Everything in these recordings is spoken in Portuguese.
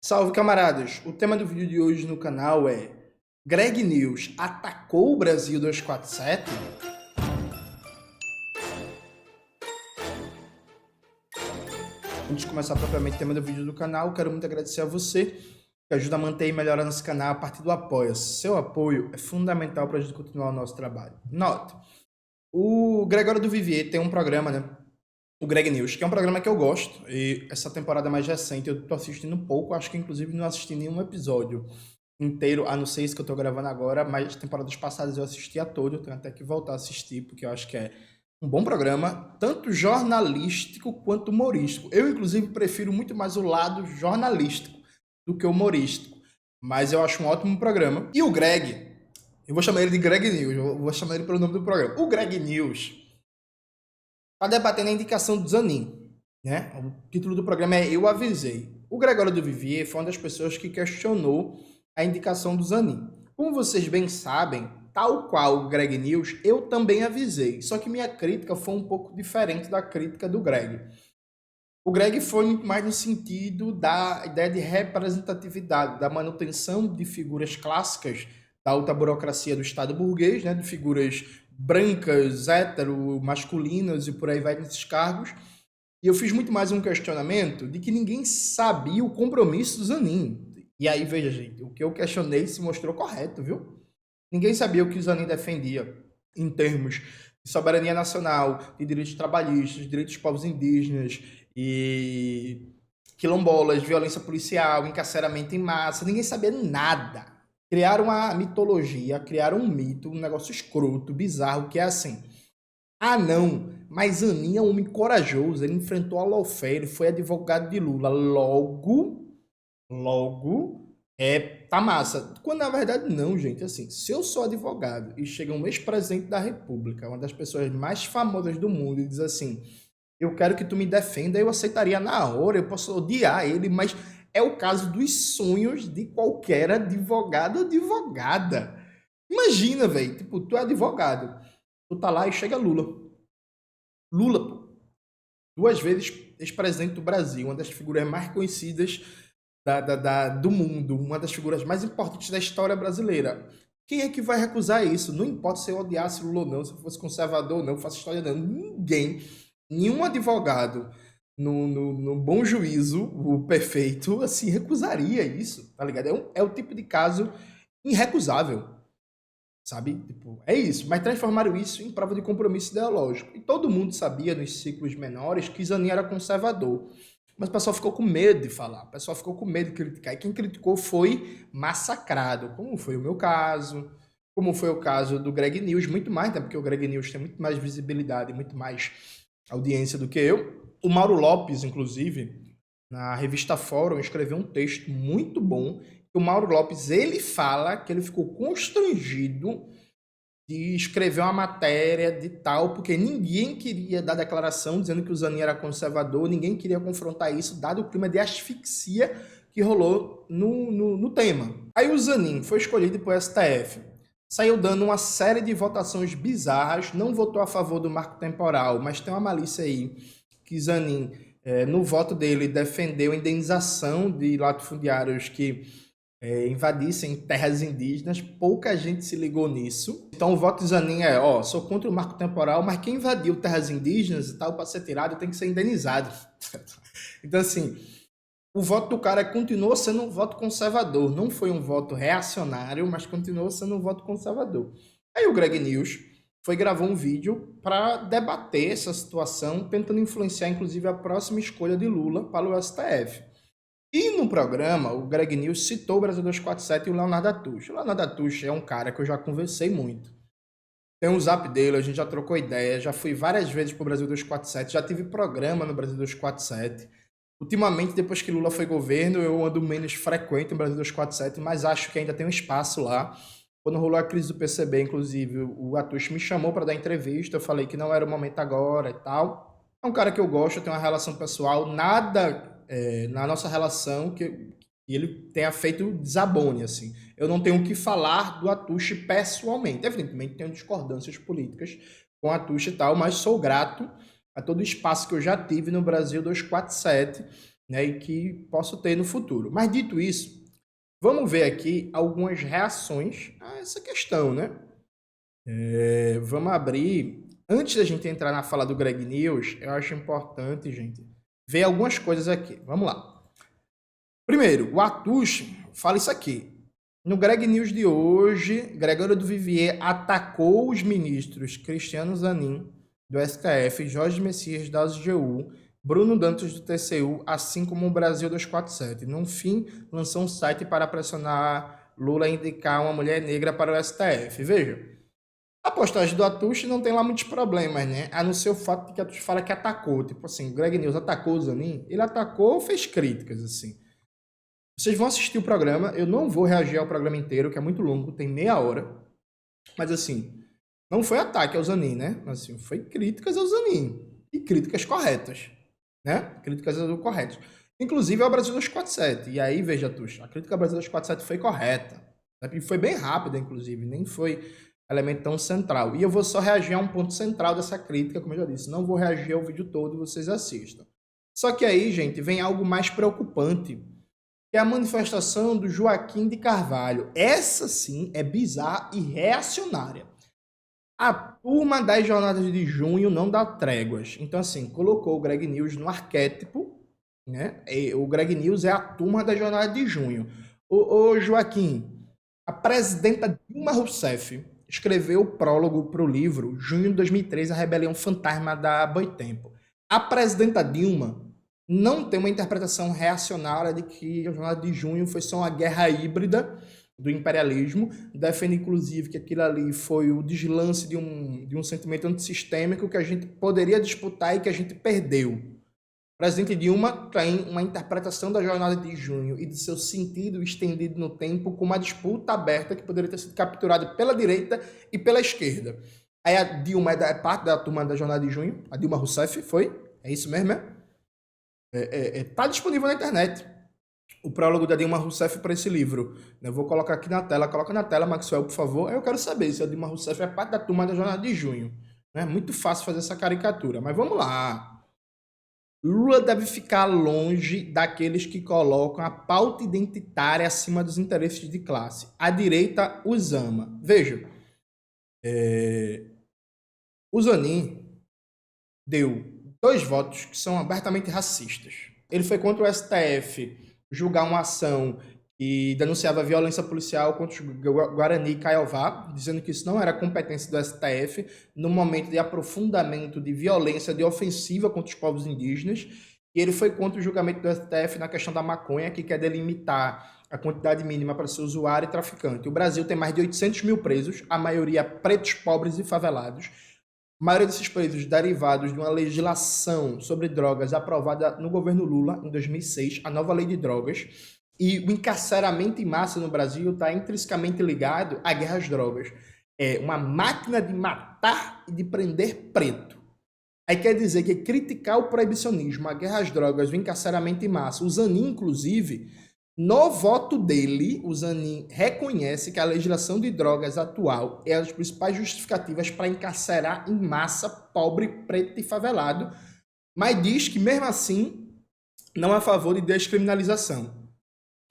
Salve, camaradas! O tema do vídeo de hoje no canal é Greg News atacou o Brasil 247? Antes de começar propriamente o tema do vídeo do canal, quero muito agradecer a você que ajuda a manter e melhorar nosso canal a partir do apoio. Seu apoio é fundamental para a gente continuar o nosso trabalho. Note, o Gregório do Vivier tem um programa, né? O Greg News, que é um programa que eu gosto, e essa temporada mais recente eu tô assistindo um pouco, acho que inclusive não assisti nenhum episódio inteiro, a não ser esse que eu tô gravando agora, mas temporadas passadas eu assisti a todo, eu tenho até que voltar a assistir, porque eu acho que é um bom programa, tanto jornalístico quanto humorístico. Eu, inclusive, prefiro muito mais o lado jornalístico do que o humorístico, mas eu acho um ótimo programa. E o Greg, eu vou chamar ele de Greg News, eu vou chamar ele pelo nome do programa. O Greg News está debatendo a indicação do Zanin, né? O título do programa é Eu Avisei. O Gregório do Vivier foi uma das pessoas que questionou a indicação do Zanin. Como vocês bem sabem, tal qual o Greg News, eu também avisei. Só que minha crítica foi um pouco diferente da crítica do Greg. O Greg foi muito mais no sentido da ideia de representatividade, da manutenção de figuras clássicas da alta burocracia do Estado burguês, né, de figuras brancas, hétero, masculinas e por aí vai nesses cargos. E eu fiz muito mais um questionamento de que ninguém sabia o compromisso do Zanin. E aí, veja, gente, o que eu questionei se mostrou correto, viu? Ninguém sabia o que o Zanin defendia em termos de soberania nacional, de direitos trabalhistas, direitos dos povos indígenas e quilombolas, violência policial, encarceramento em massa. Ninguém sabia nada. Criaram uma mitologia, criaram um mito, um negócio escroto, bizarro, que é assim. Ah, não, mas Zanin é um homem corajoso, ele enfrentou a lawfare, foi advogado de Lula. Logo, tá massa. Quando na verdade não, gente, assim, se eu sou advogado e chega um ex-presidente da República, uma das pessoas mais famosas do mundo, e diz assim, eu quero que tu me defenda, eu aceitaria na hora, eu posso odiar ele, mas é o caso dos sonhos de qualquer advogado ou advogada. Imagina, velho, tipo, tu é advogado, tu tá lá e chega Lula. Lula, pô, duas vezes ex-presidente do Brasil, uma das figuras mais conhecidas do mundo, uma das figuras mais importantes da história brasileira. Quem é que vai recusar isso? Não importa se eu odiasse Lula ou não, se eu fosse conservador ou não, faço história não. Ninguém, nenhum advogado no bom juízo, o perfeito, assim, recusaria isso, tá ligado? É o tipo de caso irrecusável, sabe? Tipo, é isso. Mas transformaram isso em prova de compromisso ideológico. E todo mundo sabia nos ciclos menores que Zanin era conservador. Mas o pessoal ficou com medo de falar, o pessoal ficou com medo de criticar. E quem criticou foi massacrado, como foi o meu caso, como foi o caso do Greg News, muito mais, né? Porque o Greg News tem muito mais visibilidade, muito mais audiência do que eu. O Mauro Lopes, inclusive, na revista Fórum, escreveu um texto muito bom. O Mauro Lopes, ele fala que ele ficou constrangido de escrever uma matéria de tal, porque ninguém queria dar declaração dizendo que o Zanin era conservador, ninguém queria confrontar isso, dado o clima de asfixia que rolou no tema. Aí o Zanin foi escolhido para o STF, saiu dando uma série de votações bizarras, não votou a favor do marco temporal, mas tem uma malícia aí que Zanin, no voto dele, defendeu a indenização de latifundiários que invadissem terras indígenas, pouca gente se ligou nisso. Então o voto de Zanin é, ó, sou contra o marco temporal, mas quem invadiu terras indígenas e tal para ser tirado tem que ser indenizado. Então assim, o voto do cara continuou sendo um voto conservador, não foi um voto reacionário, mas continuou sendo um voto conservador. Aí o Greg News foi gravar um vídeo para debater essa situação, tentando influenciar inclusive a próxima escolha de Lula para o STF. E no programa, o Greg News citou o Brasil 247 e o Leonardo Atush. O Leonardo Atush é um cara que eu já conversei muito. Tem um zap dele, a gente já trocou ideia, já fui várias vezes pro Brasil 247, já tive programa no Brasil 247. Ultimamente, depois que Lula foi governo, eu ando menos frequente no Brasil 247, mas acho que ainda tem um espaço lá. Quando rolou a crise do PCB, inclusive, o Atush me chamou para dar entrevista, eu falei que não era o momento agora e tal. É um cara que eu gosto, eu tenho uma relação pessoal, nada na nossa relação que ele tenha feito desabone, assim. Eu não tenho o que falar do Atush pessoalmente. Evidentemente, tenho discordâncias políticas com o Atush e tal, mas sou grato a todo o espaço que eu já tive no Brasil 247. né, e que posso ter no futuro. Mas dito isso, vamos ver aqui algumas reações a essa questão, né? Vamos abrir. Antes da gente entrar na fala do Greg News, eu acho importante, gente, ver algumas coisas aqui. Vamos lá. Primeiro, o Atush fala isso aqui. No Greg News de hoje, Gregório do Vivier atacou os ministros Cristiano Zanin, do STF, Jorge Messias, da AGU, Bruno Dantas, do TCU, assim como o Brasil 247. No fim, lançou um site para pressionar Lula a indicar uma mulher negra para o STF. Veja, a postagem do Atush não tem lá muitos problemas, né? A não ser o fato de que Atush fala que atacou. Tipo assim, o Greg News atacou o Zanin. Ele atacou ou fez críticas, assim. Vocês vão assistir o programa, eu não vou reagir ao programa inteiro, que é muito longo, tem meia hora. Mas assim, não foi ataque ao Zanin, né? Assim, foi críticas ao Zanin. E críticas corretas, né? Críticas corretas. Inclusive ao Brasil 247. E aí, veja, Tuxa, a crítica ao Brasil 247 foi correta. E foi bem rápida, inclusive, nem foi elemento tão central. E eu vou só reagir a um ponto central dessa crítica, como eu já disse. Não vou reagir ao vídeo todo, vocês assistam. Só que aí, gente, vem algo mais preocupante, que é a manifestação do Joaquim de Carvalho. Essa sim é bizarra e reacionária. A turma das jornadas de junho não dá tréguas. Então, assim, colocou o Greg News no arquétipo, né? O Greg News é a turma da jornada de junho. Ô Joaquim, a presidenta Dilma Rousseff escreveu o prólogo para o livro Junho de 2003, A Rebelião Fantasma da Boitempo. A presidenta Dilma não tem uma interpretação reacionária de que a jornada de junho foi só uma guerra híbrida do imperialismo, defende inclusive que aquilo ali foi o deslance de um sentimento antissistêmico que a gente poderia disputar e que a gente perdeu. O presidente Dilma tem uma interpretação da jornada de junho e de seu sentido estendido no tempo com uma disputa aberta que poderia ter sido capturada pela direita e pela esquerda. Aí a Dilma é parte da turma da jornada de junho, a Dilma Rousseff foi, é isso mesmo, né? Tá disponível na internet o prólogo da Dilma Rousseff para esse livro. Eu vou colocar aqui na tela. Coloca na tela, Maxwell, por favor. Eu quero saber se a Dilma Rousseff é parte da turma da jornada de junho. É muito fácil fazer essa caricatura, mas vamos lá. Lula deve ficar longe daqueles que colocam a pauta identitária acima dos interesses de classe. A direita os ama. Veja, o Zanin deu 2 votos que são abertamente racistas. Ele foi contra o STF julgar uma ação que denunciava violência policial contra o Guarani e Caiová, dizendo que isso não era competência do STF no momento de aprofundamento de violência, de ofensiva contra os povos indígenas. E ele foi contra o julgamento do STF na questão da maconha, que quer delimitar a quantidade mínima para ser usuário e traficante. O Brasil tem mais de 800 mil presos, a maioria pretos, pobres e favelados. A maioria desses presos derivados de uma legislação sobre drogas aprovada no governo Lula em 2006, a nova lei de drogas, e o encarceramento em massa no Brasil está intrinsecamente ligado à guerra às drogas. É uma máquina de matar e de prender preto. Aí quer dizer que criticar o proibicionismo, a guerra às drogas, o encarceramento em massa, o Zanin, inclusive, no voto dele, o Zanin reconhece que a legislação de drogas atual é uma das principais justificativas para encarcerar em massa pobre, preto e favelado, mas diz que, mesmo assim, não é a favor de descriminalização.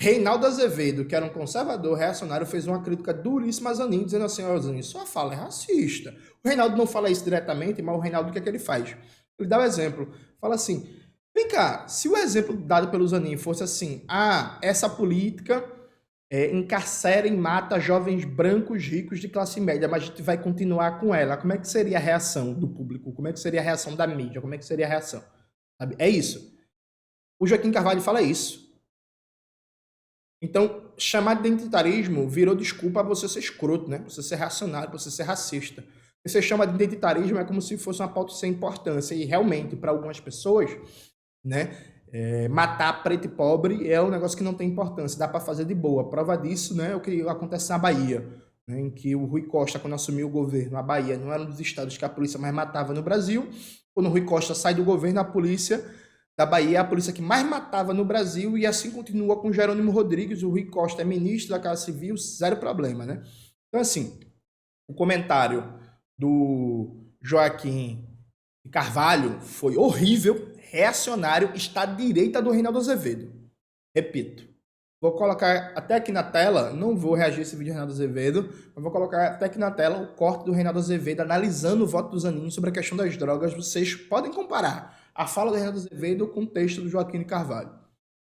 Reinaldo Azevedo, que era um conservador reacionário, fez uma crítica duríssima a Zanin, dizendo assim, ó, Zanin, sua fala é racista. O Reinaldo não fala isso diretamente, mas o Reinaldo, o que é que ele faz? Ele dá o exemplo, fala assim, vem cá, se o exemplo dado pelo Zanin fosse assim, essa política encarcera e mata jovens brancos ricos de classe média, mas a gente vai continuar com ela, como é que seria a reação do público? Como é que seria a reação da mídia? Como é que seria a reação? Sabe? É isso. O Joaquim Carvalho fala isso. Então, chamar de identitarismo virou desculpa a você ser escroto, né? Você ser reacionário, você ser racista. Você chama de identitarismo é como se fosse uma pauta sem importância. E realmente, para algumas pessoas, né, matar preto e pobre é um negócio que não tem importância, dá para fazer de boa. A prova disso, né, é o que acontece na Bahia, né, em que o Rui Costa, quando assumiu o governo, a Bahia não era um dos estados que a polícia mais matava no Brasil. Quando o Rui Costa sai do governo, a polícia da Bahia é a polícia que mais matava no Brasil, e assim continua com Jerônimo Rodrigues. O Rui Costa é ministro da Casa Civil, zero problema, né? Então, assim, o comentário do Joaquim Carvalho foi horrível, reacionário está à direita do Reinaldo Azevedo. Repito. Vou colocar até aqui na tela, não vou reagir a esse vídeo do Reinaldo Azevedo, mas vou colocar até aqui na tela o corte do Reinaldo Azevedo analisando o voto do Zanin sobre a questão das drogas. Vocês podem comparar a fala do Reinaldo Azevedo com o texto do Joaquim de Carvalho,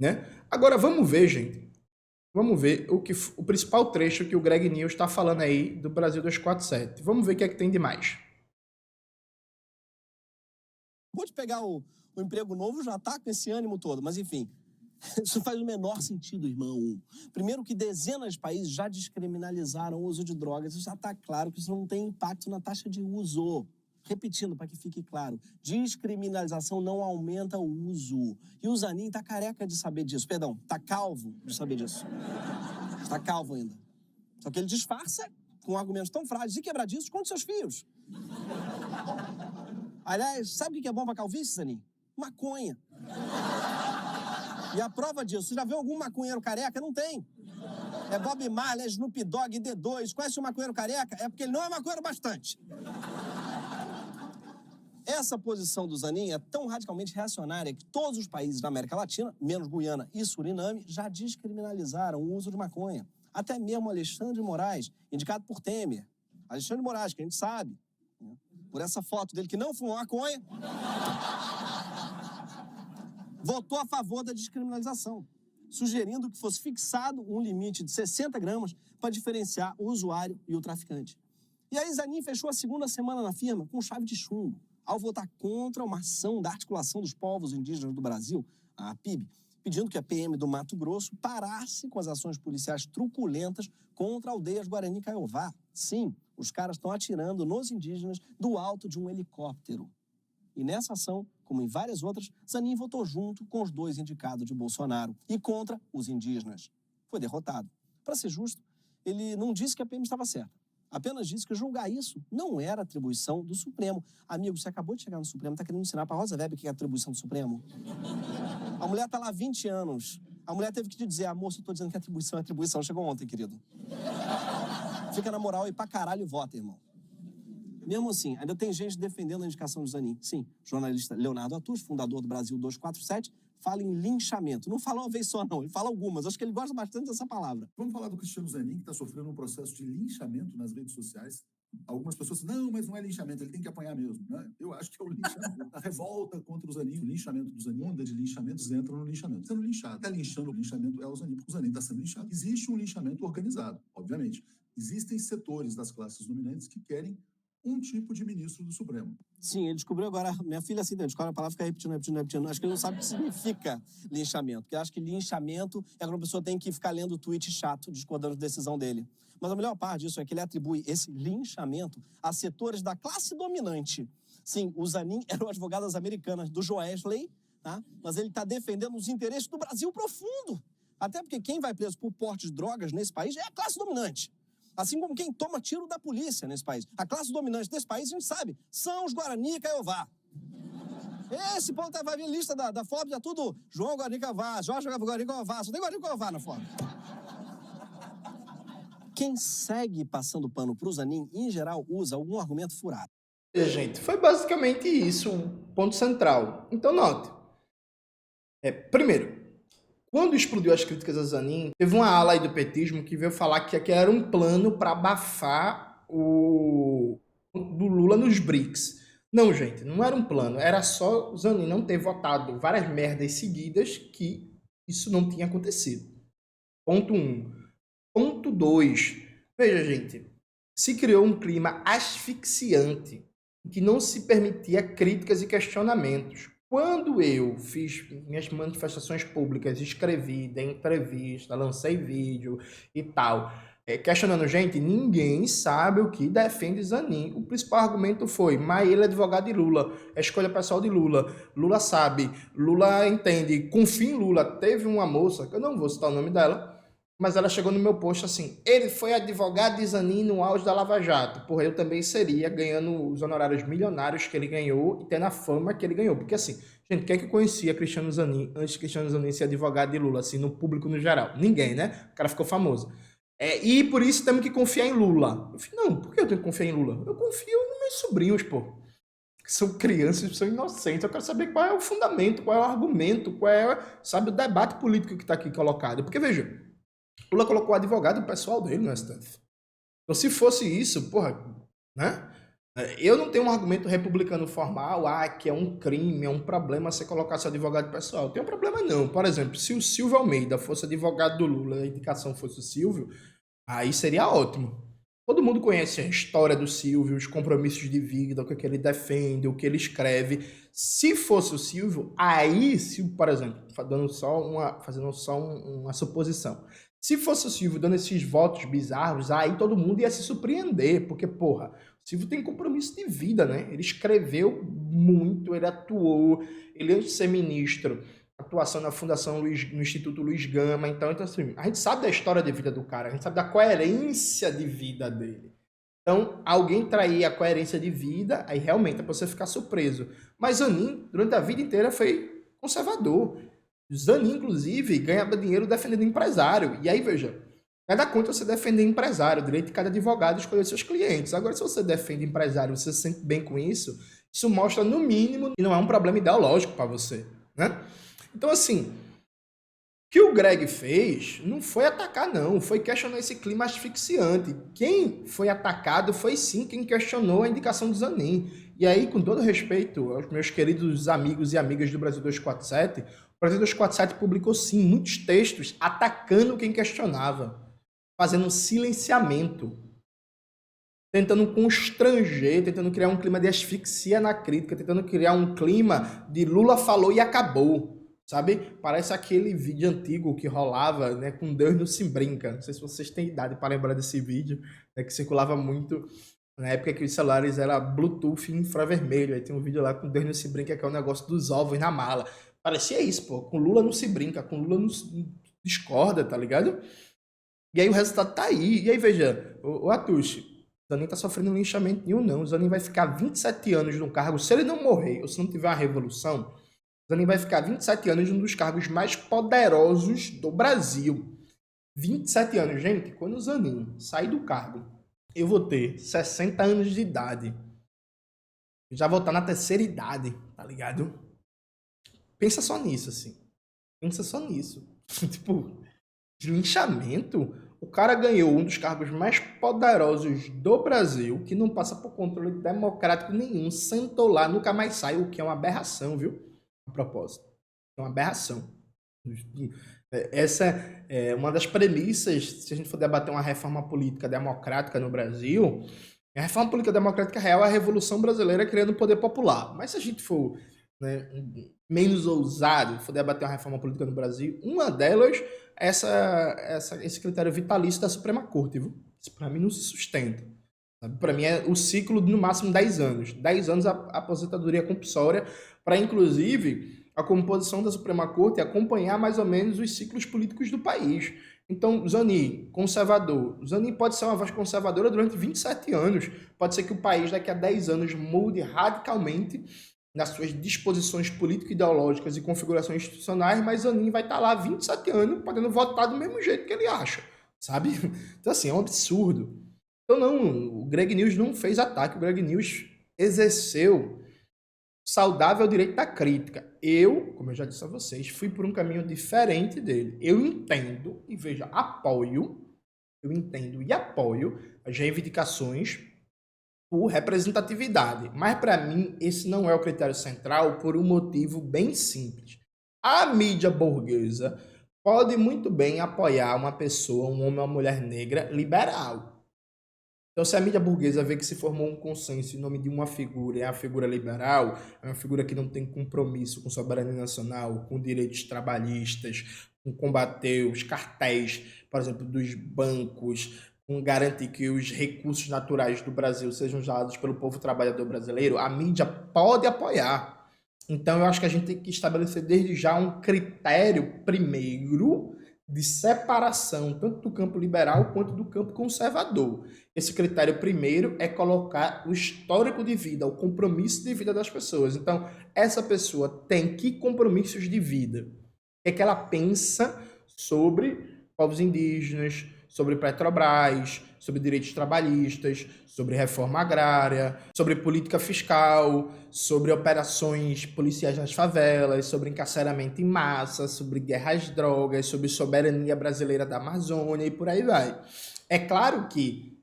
né? Agora vamos ver, gente. Vamos ver o principal trecho que o Greg News está falando aí do Brasil 247. Vamos ver o que é que tem de mais. Vou te pegar o emprego novo, já tá com esse ânimo todo, mas enfim. Isso faz o menor sentido, irmão. Primeiro que dezenas de países já descriminalizaram o uso de drogas. Isso já está claro que isso não tem impacto na taxa de uso. Repetindo, para que fique claro, descriminalização não aumenta o uso. E o Zanin está careca de saber disso. Perdão, está calvo de saber disso. Está calvo ainda. Só que ele disfarça com argumentos tão frágeis e quebradiços quanto seus fios. Aliás, sabe o que é bom para calvície, Zanin? Maconha. E a prova disso, você já viu algum maconheiro careca? Não tem. É Bob Marley, é Snoop Dogg, D2. Conhece o maconheiro careca? É porque ele não é maconheiro bastante. Essa posição do Zanin é tão radicalmente reacionária que todos os países da América Latina, menos Guiana e Suriname, já descriminalizaram o uso de maconha. Até mesmo Alexandre de Moraes, indicado por Temer. Alexandre de Moraes, que a gente sabe, né, por essa foto dele que não fumou maconha, votou a favor da descriminalização, sugerindo que fosse fixado um limite de 60 gramas para diferenciar o usuário e o traficante. E aí Zanin fechou a segunda semana na firma com chave de chumbo, ao votar contra uma ação da Articulação dos Povos Indígenas do Brasil, a APIB, pedindo que a PM do Mato Grosso parasse com as ações policiais truculentas contra aldeias Guarani Caiová. Sim, os caras estão atirando nos indígenas do alto de um helicóptero. E nessa ação, como em várias outras, Zanin votou junto com os dois indicados de Bolsonaro e contra os indígenas. Foi derrotado. Para ser justo, ele não disse que a PM estava certa. Apenas disse que julgar isso não era atribuição do Supremo. Amigo, você acabou de chegar no Supremo, está querendo ensinar para Rosa Weber o que é atribuição do Supremo? A mulher está lá há 20 anos. A mulher teve que te dizer, moça, eu estou dizendo que atribuição é atribuição. Chegou ontem, querido. Fica na moral e pra caralho e vota, irmão. Mesmo assim, ainda tem gente defendendo a indicação do Zanin. Sim, jornalista Leonardo Atus, fundador do Brasil 247, fala em linchamento. Não fala uma vez só, não. Ele fala algumas. Acho que ele gosta bastante dessa palavra. Vamos falar do Cristiano Zanin, que está sofrendo um processo de linchamento nas redes sociais. Algumas pessoas dizem, não, mas não é linchamento, ele tem que apanhar mesmo. Né? Eu acho que é o linchamento. A revolta contra o Zanin, o linchamento do Zanin, onda de linchamentos entram no linchamento. Sendo linchado. Está linchando, o linchamento é o Zanin, porque o Zanin está sendo linchado. Existe um linchamento organizado, obviamente. Existem setores das classes dominantes que querem um tipo de ministro do Supremo. Sim, ele descobriu agora. Minha filha assim, descobre a palavra, fica repetindo. Acho que ele não sabe o que significa linchamento. Porque acho que linchamento é quando a pessoa tem que ficar lendo tweet chato, discordando da decisão dele. Mas a melhor parte disso é que ele atribui esse linchamento a setores da classe dominante. Sim, o Zanin eram advogadas americanas do Joesley, tá? Mas ele está defendendo os interesses do Brasil profundo. Até porque quem vai preso por porte de drogas nesse país é a classe dominante. Assim como quem toma tiro da polícia nesse país. A classe dominante desse país, a gente sabe, são os Guarani Caiová. Esse povo vai vir lista da Forbes, é tudo João Guarani Caiová, Jorge Guarani Caiová, só tem Guarani Caiová na Forbes. Quem segue passando pano pro Zanin, em geral, usa algum argumento furado. Gente, foi basicamente isso o ponto central. Então, note. Primeiro, quando explodiu as críticas a Zanin, teve uma ala aí do petismo que veio falar que aquele era um plano para abafar o do Lula nos BRICS. Não, gente, não era um plano. Era só o Zanin não ter votado várias merdas seguidas que isso não tinha acontecido. Ponto 1. Ponto 2. Veja, gente, se criou um clima asfixiante que não se permitia críticas e questionamentos. Quando eu fiz minhas manifestações públicas, escrevi, dei entrevista, lancei vídeo e tal, questionando gente, ninguém sabe o que defende Zanin. O principal argumento foi, mas ele é advogado de Lula, é escolha pessoal de Lula, Lula sabe, Lula entende, confia em Lula. Teve uma moça, que eu não vou citar o nome dela, mas ela chegou no meu post assim, ele foi advogado de Zanin no auge da Lava Jato. Porra, eu também seria, ganhando os honorários milionários que ele ganhou e tendo a fama que ele ganhou. Porque assim, gente, quem é que conhecia Cristiano Zanin antes de Cristiano Zanin ser advogado de Lula, assim, no público no geral? Ninguém, né? O cara ficou famoso. E por isso temos que confiar em Lula. Eu falei, não, por que eu tenho que confiar em Lula? Eu confio nos meus sobrinhos, pô. São crianças, são inocentes. Eu quero saber qual é o fundamento, qual é o argumento, qual é, sabe, o debate político que está aqui colocado. Porque, veja, Lula colocou o advogado pessoal dele no STF. Então, se fosse isso, porra, né? Eu não tenho um argumento republicano formal, que é um crime, é um problema você colocar seu advogado pessoal. Tem um problema não. Por exemplo, se o Silvio Almeida fosse advogado do Lula, a indicação fosse o Silvio, aí seria ótimo. Todo mundo conhece a história do Silvio, os compromissos de vida, o que ele defende, o que ele escreve. Se fosse o Silvio, aí, se, por exemplo, fazendo só uma suposição. Se fosse o Silvio dando esses votos bizarros, aí todo mundo ia se surpreender, porque, porra, o Silvio tem compromisso de vida, né? Ele escreveu muito, ele atuou, ele antes de ser ministro, atuação na Fundação Luiz, no Instituto Luiz Gama. Então, assim, a gente sabe da história de vida do cara, a gente sabe da coerência de vida dele. Então, alguém trair a coerência de vida, aí realmente é pra você ficar surpreso. Mas Zanin, durante a vida inteira, foi conservador. Zanin, inclusive, ganhava dinheiro defendendo empresário. E aí, veja, nada contra você defender empresário, o direito de cada advogado escolher seus clientes. Agora, se você defende empresário e você se sente bem com isso mostra, no mínimo, que não é um problema ideológico para você, né? Então, assim, o que o Greg fez não foi atacar, não. Foi questionar esse clima asfixiante. Quem foi atacado foi, sim, quem questionou a indicação do Zanin. E aí, com todo respeito aos meus queridos amigos e amigas do Brasil 247, o Brasil 247 publicou, sim, muitos textos atacando quem questionava, fazendo um silenciamento, tentando constranger, tentando criar um clima de asfixia na crítica, tentando criar um clima de Lula falou e acabou. Sabe? Parece aquele vídeo antigo que rolava, né? Com Deus não se brinca. Não sei se vocês têm idade para lembrar desse vídeo, né, que circulava muito na época que os celulares eram Bluetooth infravermelho. Aí tem um vídeo lá com Deus não se brinca, que é o negócio dos ovos na mala. Parecia isso, pô. Com Lula não se brinca, com Lula não se discorda, tá ligado? E aí o resultado tá aí. E aí, veja, o Atushi, o Zanin tá sofrendo linchamento nenhum, não. O Zanin vai ficar 27 anos no cargo. Se ele não morrer ou se não tiver uma revolução, Zanin vai ficar 27 anos em um dos cargos mais poderosos do Brasil. 27 anos, gente. Quando o Zanin sair do cargo, eu vou ter 60 anos de idade. Já vou estar na terceira idade, tá ligado? Pensa só nisso, assim. Pensa só nisso. Tipo, de linchamento, o cara ganhou um dos cargos mais poderosos do Brasil, que não passa por controle democrático nenhum, sentou lá, nunca mais sai, o que é uma aberração, viu? A propósito. É uma aberração. Essa é uma das premissas, se a gente for debater uma reforma política democrática no Brasil, a reforma política democrática real é a Revolução Brasileira criando o poder popular. Mas se a gente for, né, menos ousado, for debater uma reforma política no Brasil, uma delas é esse critério vitalício da Suprema Corte, viu? Isso para mim não se sustenta. Para mim é o ciclo de no máximo 10 anos. 10 anos a aposentadoria compulsória para, inclusive, a composição da Suprema Corte acompanhar mais ou menos os ciclos políticos do país. Então, Zanin, conservador. Zanin pode ser uma voz conservadora durante 27 anos. Pode ser que o país daqui a 10 anos mude radicalmente nas suas disposições político-ideológicas e configurações institucionais, mas Zanin vai estar lá 27 anos podendo votar do mesmo jeito que ele acha, sabe? Então, assim, é um absurdo. Então, não, o Greg News não fez ataque, o Greg News exerceu saudável direito da crítica. Eu, como eu já disse a vocês, fui por um caminho diferente dele. Eu entendo e veja, eu entendo e apoio as reivindicações por representatividade. Mas para mim, esse não é o critério central por um motivo bem simples. A mídia burguesa pode muito bem apoiar uma pessoa, um homem ou uma mulher negra liberal. Então, se a mídia burguesa vê que se formou um consenso em nome de uma figura, é a figura liberal, é uma figura que não tem compromisso com soberania nacional, com direitos trabalhistas, com combater os cartéis, por exemplo, dos bancos, com garantir que os recursos naturais do Brasil sejam usados pelo povo trabalhador brasileiro, a mídia pode apoiar. Então, eu acho que a gente tem que estabelecer desde já um critério primeiro de separação, tanto do campo liberal quanto do campo conservador. Esse critério primeiro é colocar o histórico de vida, o compromisso de vida das pessoas. Então, essa pessoa tem que compromissos de vida? O que é que ela pensa sobre povos indígenas, sobre Petrobras, sobre direitos trabalhistas, sobre reforma agrária, sobre política fiscal, sobre operações policiais nas favelas, sobre encarceramento em massa, sobre guerra às drogas, sobre soberania brasileira da Amazônia e por aí vai. É claro que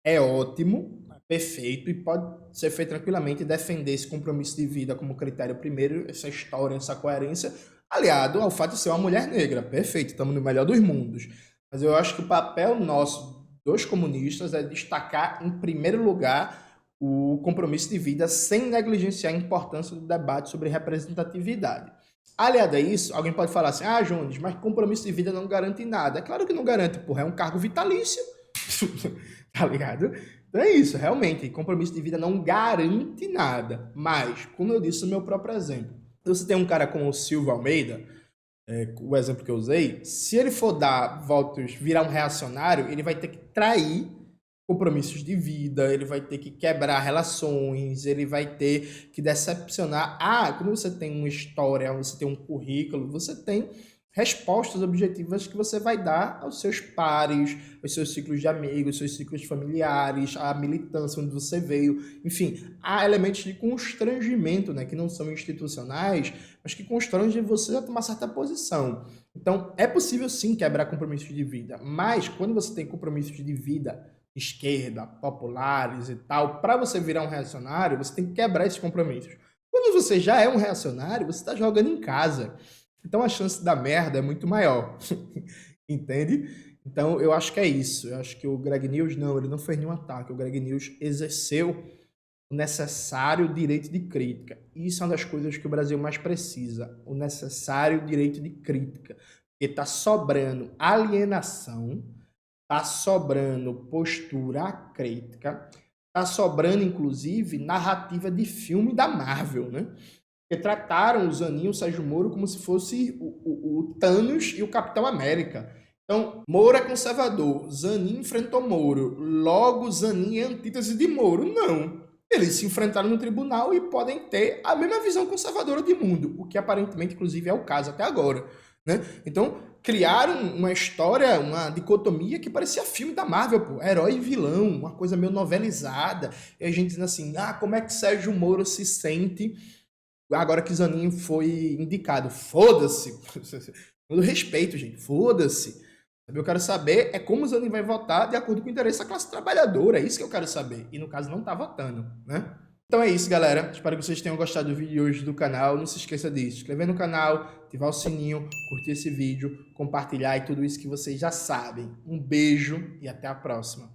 é ótimo, perfeito e pode ser feito tranquilamente defender esse compromisso de vida como critério primeiro, essa história, essa coerência, aliado ao fato de ser uma mulher negra. Perfeito, estamos no melhor dos mundos. Mas eu acho que o papel nosso, dos comunistas, é destacar em primeiro lugar o compromisso de vida sem negligenciar a importância do debate sobre representatividade. Aliado a isso, alguém pode falar assim, Jones, mas compromisso de vida não garante nada. É claro que não garante, porra, é um cargo vitalício. Tá ligado? Então é isso, realmente, compromisso de vida não garante nada. Mas, como eu disse no meu próprio exemplo, você tem um cara como o Silvio Almeida, o exemplo que eu usei, se ele for dar votos, virar um reacionário, ele vai ter que trair compromissos de vida, ele vai ter que quebrar relações, ele vai ter que decepcionar. Quando você tem uma história, você tem um currículo, você tem respostas objetivas que você vai dar aos seus pares, aos seus ciclos de amigos, aos seus ciclos familiares, à militância onde você veio. Enfim, há elementos de constrangimento, né, que não são institucionais, mas que constrangem você a tomar certa posição. Então, é possível sim quebrar compromissos de vida, mas quando você tem compromissos de vida esquerda, populares e tal, para você virar um reacionário, você tem que quebrar esses compromissos. Quando você já é um reacionário, você está jogando em casa. Então a chance da merda é muito maior. Entende? Então eu acho que é isso. Eu acho que o Greg News, ele não fez nenhum ataque. O Greg News exerceu o necessário direito de crítica. Isso é uma das coisas que o Brasil mais precisa. O necessário direito de crítica. Porque está sobrando alienação, está sobrando postura crítica, está sobrando, inclusive, narrativa de filme da Marvel, né? Porque trataram o Zanin e o Sérgio Moro como se fosse o Thanos e o Capitão América. Então, Moro é conservador, Zanin enfrentou Moro, logo Zanin é antítese de Moro. Não. Eles se enfrentaram no tribunal e podem ter a mesma visão conservadora de mundo, o que aparentemente, inclusive, é o caso até agora, né? Então, criaram uma história, uma dicotomia que parecia filme da Marvel, pô. Herói e vilão, uma coisa meio novelizada. E a gente dizendo assim, como é que Sérgio Moro se sente agora que Zanin foi indicado? Foda-se. Com respeito, gente. Foda-se. Eu quero saber como o Zanin vai votar de acordo com o interesse da classe trabalhadora. É isso que eu quero saber. E no caso não tá votando, né? Então é isso, galera. Espero que vocês tenham gostado do vídeo de hoje do canal. Não se esqueça de se inscrever no canal, ativar o sininho, curtir esse vídeo, compartilhar e tudo isso que vocês já sabem. Um beijo e até a próxima.